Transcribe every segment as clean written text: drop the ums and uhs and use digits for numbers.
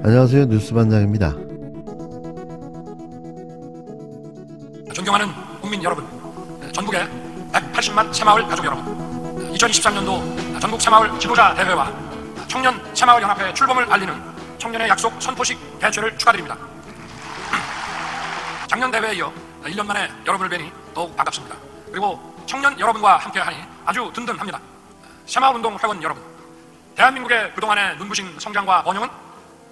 안녕하세요. 뉴스반장입니다. 존경하는 국민 여러분, 전국의 180만 새마을 가족 여러분, 2023년도 전국 새마을 지도자 대회와 청년 새마을 연합회 출범을 알리는 청년의 약속 선포식 개최를 축하드립니다. 작년 대회에 이어 1년 만에 여러분을 뵈니 더욱 반갑습니다. 그리고 청년 여러분과 함께하니 아주 든든합니다. 새마을운동 회원 여러분, 대한민국의 그동안의 눈부신 성장과 번영은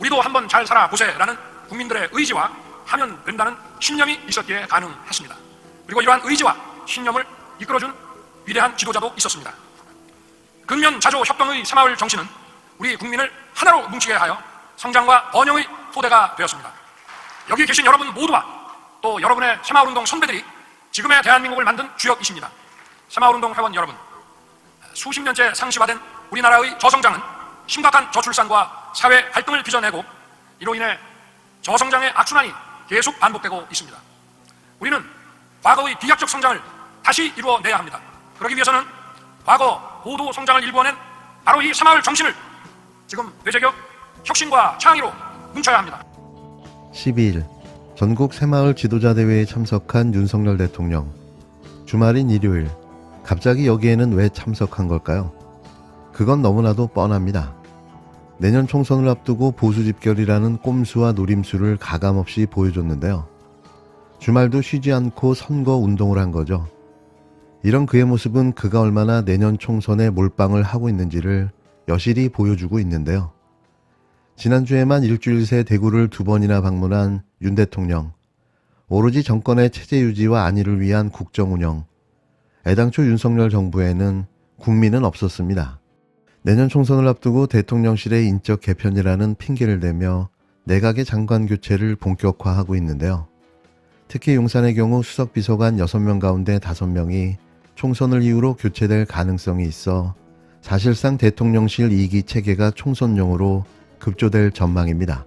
우리도 한번 잘 살아보세라는 국민들의 의지와 하면 된다는 신념이 있었기에 가능했습니다. 그리고 이러한 의지와 신념을 이끌어준 위대한 지도자도 있었습니다. 근면자조 협동의 새마을 정신은 우리 국민을 하나로 뭉치게 하여 성장과 번영의 토대가 되었습니다. 여기 계신 여러분 모두와 또 여러분의 새마을운동 선배들이 지금의 대한민국을 만든 주역이십니다. 새마을운동 회원 여러분, 수십 년째 상시화된 우리나라의 저성장은 심각한 저출산과 사회 갈등을 빚어내고 이로 인해 저성장의 악순환이 계속 반복되고 있습니다. 우리는 과거의 비약적 성장을 다시 이루어내야 합니다. 그러기 위해서는 과거 고도 성장을 일궈낸 바로 이 새마을 정신을 지금 되새겨 혁신과 창의로 뭉쳐야 합니다. 12일 전국 새마을 지도자 대회에 참석한 윤석열 대통령. 주말인 일요일, 갑자기 여기에는 왜 참석한 걸까요? 그건 너무나도 뻔합니다. 내년 총선을 앞두고 보수 집결이라는 꼼수와 노림수를 가감없이 보여줬는데요. 주말도 쉬지 않고 선거 운동을 한 거죠. 이런 그의 모습은 그가 얼마나 내년 총선에 몰빵을 하고 있는지를 여실히 보여주고 있는데요. 지난주에만 일주일 새 대구를 2번이나 방문한 윤 대통령. 오로지 정권의 체제 유지와 안위를 위한 국정 운영. 애당초 윤석열 정부에는 국민은 없었습니다. 내년 총선을 앞두고 대통령실의 인적 개편이라는 핑계를 대며 내각의 장관 교체를 본격화하고 있는데요. 특히 용산의 경우 수석 비서관 6명 가운데 5명이 총선을 이유로 교체될 가능성이 있어 사실상 대통령실 2기 체계가 총선용으로 급조될 전망입니다.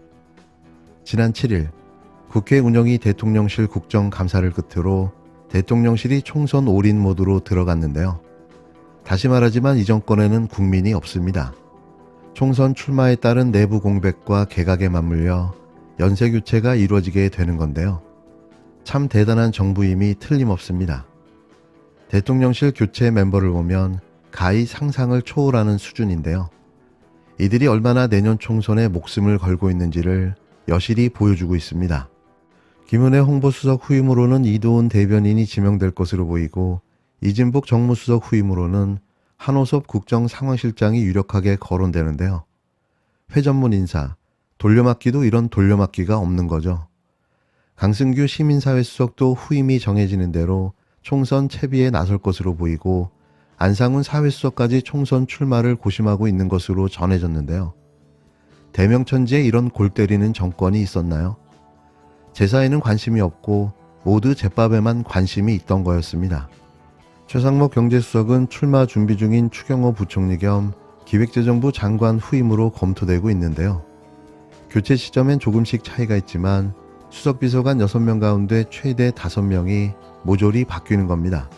지난 7일 국회 운영위 대통령실 국정감사를 끝으로 대통령실이 총선 올인 모드로 들어갔는데요. 다시 말하지만 이 정권에는 국민이 없습니다. 총선 출마에 따른 내부 공백과 개각에 맞물려 연쇄 교체가 이루어지게 되는 건데요. 참 대단한 정부임이 틀림없습니다. 대통령실 교체 멤버를 보면 가히 상상을 초월하는 수준인데요. 이들이 얼마나 내년 총선에 목숨을 걸고 있는지를 여실히 보여주고 있습니다. 김은혜 홍보수석 후임으로는 이도훈 대변인이 지명될 것으로 보이고 이진복 정무수석 후임으로는 한호섭 국정상황실장이 유력하게 거론되는데요. 회전문 인사, 돌려막기도 이런 돌려막기가 없는 거죠. 강승규 시민사회수석도 후임이 정해지는 대로 총선 채비에 나설 것으로 보이고 안상훈 사회수석까지 총선 출마를 고심하고 있는 것으로 전해졌는데요. 대명천지에 이런 골 때리는 정권이 있었나요? 제사에는 관심이 없고 모두 제밥에만 관심이 있던 거였습니다. 최상목 경제수석은 출마 준비 중인 추경호 부총리 겸 기획재정부 장관 후임으로 검토되고 있는데요. 교체 시점엔 조금씩 차이가 있지만 수석비서관 6명 가운데 최대 5명이 모조리 바뀌는 겁니다.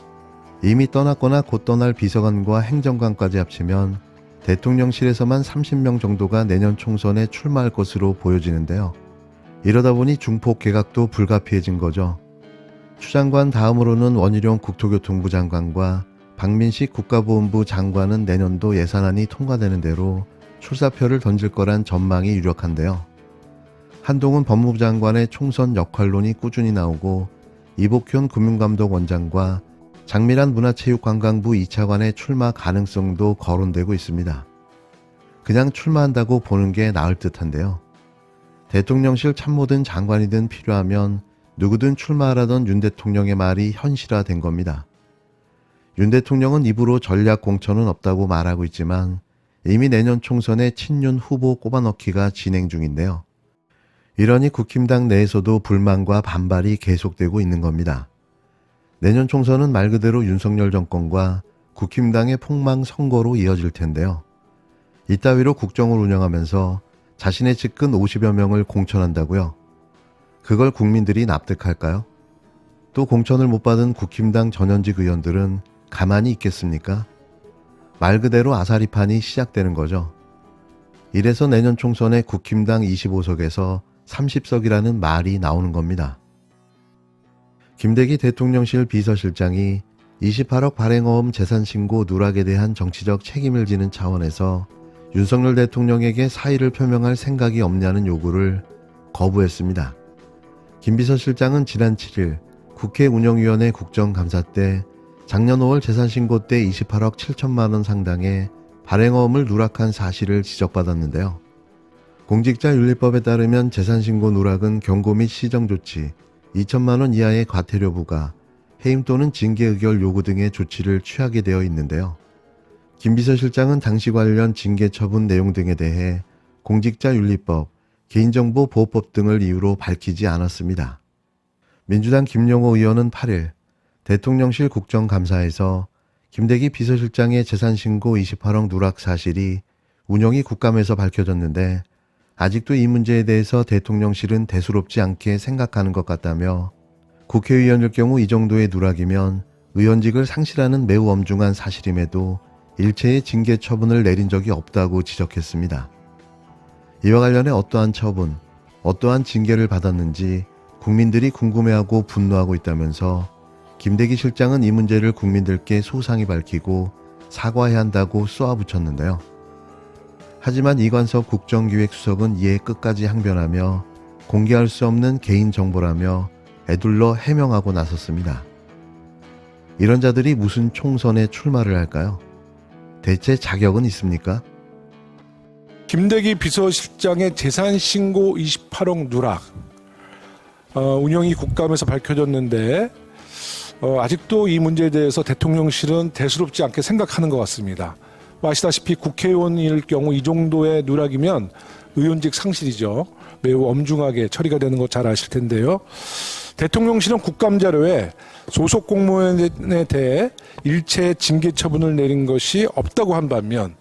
이미 떠났거나 곧 떠날 비서관과 행정관까지 합치면 대통령실에서만 30명 정도가 내년 총선에 출마할 것으로 보여지는데요. 이러다 보니 중폭 개각도 불가피해진 거죠. 추 장관 다음으로는 원희룡 국토교통부 장관과 박민식 국가보훈부 장관은 내년도 예산안이 통과되는 대로 출사표를 던질 거란 전망이 유력한데요. 한동훈 법무부 장관의 총선 역할론이 꾸준히 나오고 이복현 금융감독원장과 장미란 문화체육관광부 2차관의 출마 가능성도 거론되고 있습니다. 그냥 출마한다고 보는 게 나을 듯한데요. 대통령실 참모든 장관이든 필요하면 누구든 출마하라던 윤 대통령의 말이 현실화된 겁니다. 윤 대통령은 입으로 전략 공천은 없다고 말하고 있지만 이미 내년 총선에 친윤 후보 꼽아넣기가 진행 중인데요. 이러니 국힘당 내에서도 불만과 반발이 계속되고 있는 겁니다. 내년 총선은 말 그대로 윤석열 정권과 국힘당의 폭망 선거로 이어질 텐데요. 이따위로 국정을 운영하면서 자신의 측근 50여 명을 공천한다고요? 그걸 국민들이 납득할까요? 또 공천을 못 받은 국힘당 전현직 의원들은 가만히 있겠습니까? 말 그대로 아사리판이 시작되는 거죠. 이래서 내년 총선에 국힘당 25석에서 30석이라는 말이 나오는 겁니다. 김대기 대통령실 비서실장이 28억 발행어음 재산신고 누락에 대한 정치적 책임을 지는 차원에서 윤석열 대통령에게 사의를 표명할 생각이 없냐는 요구를 거부했습니다. 김 비서실장은 지난 7일 국회 운영위원회 국정감사 때 작년 5월 재산신고 때 28억 7천만 원 상당의 발행어음을 누락한 사실을 지적받았는데요. 공직자윤리법에 따르면 재산신고 누락은 경고 및 시정조치, 2천만 원 이하의 과태료 부과, 해임 또는 징계 의결 요구 등의 조치를 취하게 되어 있는데요. 김 비서실장은 당시 관련 징계 처분 내용 등에 대해 공직자윤리법, 개인정보보호법 등을 이유로 밝히지 않았습니다. 민주당 김용호 의원은 8일 대통령실 국정감사에서 김대기 비서실장의 재산신고 28억 누락 사실이 운영위 국감에서 밝혀졌는데 아직도 이 문제에 대해서 대통령실은 대수롭지 않게 생각하는 것 같다며 국회의원일 경우 이 정도의 누락이면 의원직을 상실하는 매우 엄중한 사실임에도 일체의 징계 처분을 내린 적이 없다고 지적했습니다. 이와 관련해 어떠한 처분, 어떠한 징계를 받았는지 국민들이 궁금해하고 분노하고 있다면서 김대기 실장은 이 문제를 국민들께 소상히 밝히고 사과해야 한다고 쏘아붙였는데요. 하지만 이관섭 국정기획수석은 이에 끝까지 항변하며 공개할 수 없는 개인정보라며 애둘러 해명하고 나섰습니다. 이런 자들이 무슨 총선에 출마를 할까요? 대체 자격은 있습니까? 김대기 비서실장의 재산신고 28억 누락 운영위 국감에서 밝혀졌는데 아직도 이 문제에 대해서 대통령실은 대수롭지 않게 생각하는 것 같습니다. 아시다시피 국회의원일 경우 이 정도의 누락이면 의원직 상실이죠. 매우 엄중하게 처리가 되는 거 잘 아실 텐데요. 대통령실은 국감자료에 소속 공무원에 대해 일체 징계 처분을 내린 것이 없다고 한 반면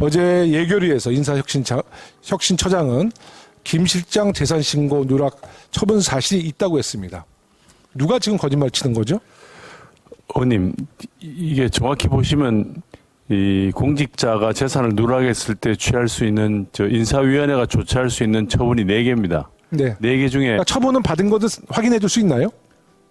어제 예결위에서 인사혁신처장은 김 실장 재산신고 누락 처분 사실이 있다고 했습니다. 누가 지금 거짓말 치는 거죠? 의원님, 이게 정확히 보시면 이 공직자가 재산을 누락했을 때 취할 수 있는 인사위원회가 조치할 수 있는 처분이 4개입니다. 네. 4개 중에 그러니까 처분은 받은 것을 확인해 줄 수 있나요?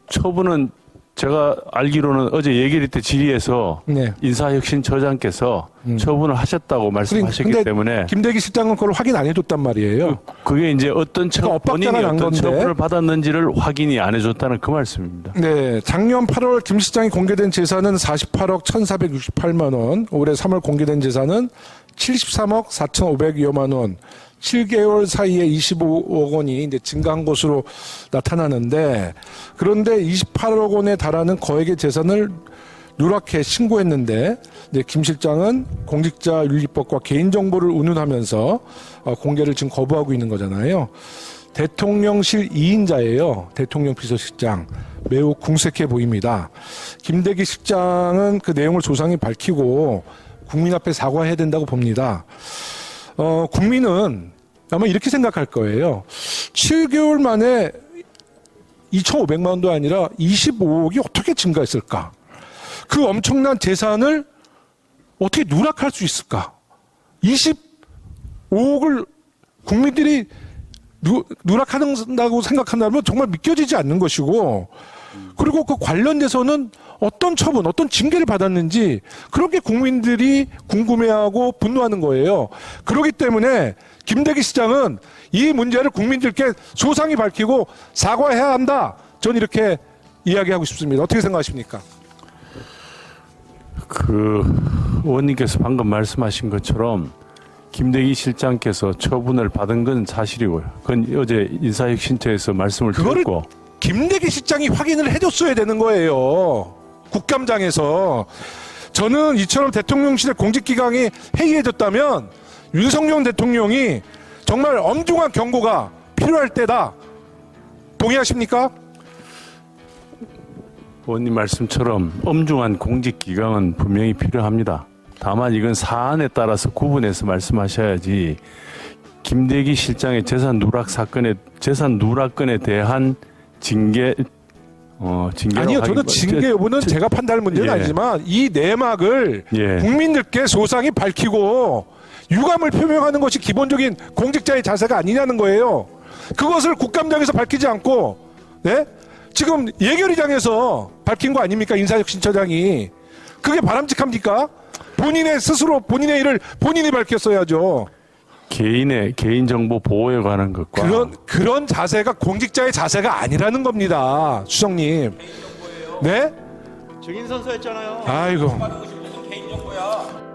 처분은 제가 알기로는 어제 예결위 때 질의에서 네. 인사혁신처장께서 처분을 하셨다고 말씀하셨기 근데 때문에 김대기 실장은 그걸 확인 안 해줬단 말이에요. 그게 이제 어떤 본인이 엇박자가 난 어떤 건데. 처분을 받았는지를 확인이 안 해줬다는 그 말씀입니다. 네, 작년 8월 김 실장이 공개된 재산은 48억 1,468만 원, 올해 3월 공개된 재산은 73억 4,500여만 원, 7개월 사이에 25억 원이 이제 증가한 것으로 나타나는데, 그런데 28억 원에 달하는 거액의 재산을 누락해 신고했는데, 이제 김 실장은 공직자윤리법과 개인정보를 운운하면서 공개를 지금 거부하고 있는 거잖아요. 대통령실 2인자예요. 대통령 비서실장. 매우 궁색해 보입니다. 김대기 실장은 그 내용을 소상히 밝히고 국민 앞에 사과해야 된다고 봅니다. 국민은 아마 이렇게 생각할 거예요. 7개월 만에 2,500만 원도 아니라 25억이 어떻게 증가했을까? 그 엄청난 재산을 어떻게 누락할 수 있을까? 25억을 국민들이 누락한다고 생각한다면 정말 믿겨지지 않는 것이고, 그리고 그 관련돼서는 어떤 처분, 어떤 징계를 받았는지 그런 게 국민들이 궁금해하고 분노하는 거예요. 그렇기 때문에 김대기 시장은 이 문제를 국민들께 소상히 밝히고 사과해야 한다. 저는 이렇게 이야기하고 싶습니다. 어떻게 생각하십니까? 의원님께서 방금 말씀하신 것처럼 김대기 실장께서 처분을 받은 건 사실이고요. 그건 어제 인사혁신처에서 말씀을 드렸고, 김대기 실장이 확인을 해줬어야 되는 거예요. 국감장에서. 저는 이처럼 대통령실의 공직기강이 해이해졌다면 윤석열 대통령이 정말 엄중한 경고가 필요할 때다. 동의하십니까? 의원님 말씀처럼 엄중한 공직기강은 분명히 필요합니다. 다만 이건 사안에 따라서 구분해서 말씀하셔야지, 김대기 실장의 재산 누락건에 대한 징계라고 아니요, 저는 징계 여부는 제가 판단할 문제는 아니지만 이 내막을 국민들께 소상히 밝히고 유감을 표명하는 것이 기본적인 공직자의 자세가 아니냐는 거예요. 그것을 국감장에서 밝히지 않고, 네? 지금 예결위장에서 밝힌 거 아닙니까? 인사혁신처장이. 그게 바람직합니까? 본인의 스스로 본인의 일을 본인이 밝혔어야죠. 개인의 개인정보 보호에 관한 것과 그런 자세가 공직자의 자세가 아니라는 겁니다. 수석님. 네? 증인 선서했잖아요. 아이고. 무슨 개인 정보야?